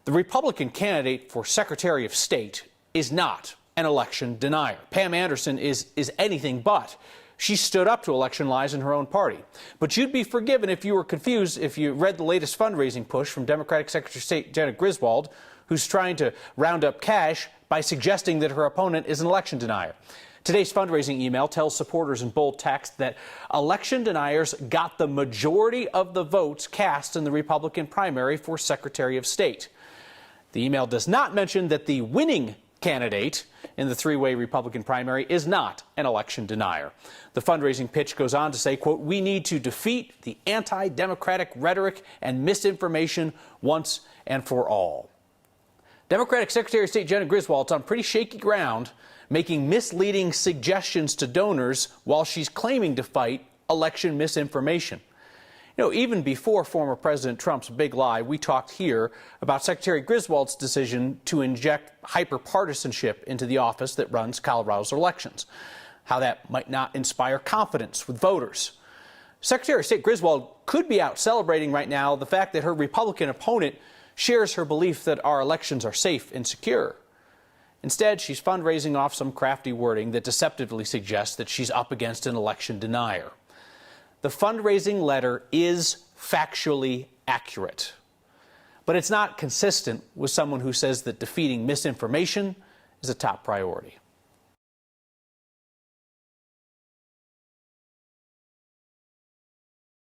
The Republican candidate for Secretary of State is not an election denier. Pam Anderson is anything but. She stood up to election lies in her own party. But you'd be forgiven if you were confused if you read the latest fundraising push from Democratic Secretary of State Jena Griswold, who's trying to round up cash by suggesting that her opponent is an election denier. Today's fundraising email tells supporters in bold text that election deniers got the majority of the votes cast in the Republican primary for Secretary of State. The email does not mention that the winning candidate in the three-way Republican primary is not an election denier. The fundraising pitch goes on to say, quote, "We need to defeat the anti-democratic rhetoric and misinformation once and for all." Democratic Secretary of State Jena Griswold's on pretty shaky ground, making misleading suggestions to donors while she's claiming to fight election misinformation. You know, even before former President Trump's big lie, we talked here about Secretary Griswold's decision to inject hyper-partisanship into the office that runs Colorado's elections, how that might not inspire confidence with voters. Secretary of State Griswold could be out celebrating right now the fact that her Republican opponent shares her belief that our elections are safe and secure. Instead, she's fundraising off some crafty wording that deceptively suggests that she's up against an election denier. The fundraising letter is factually accurate, but it's not consistent with someone who says that defeating misinformation is a top priority.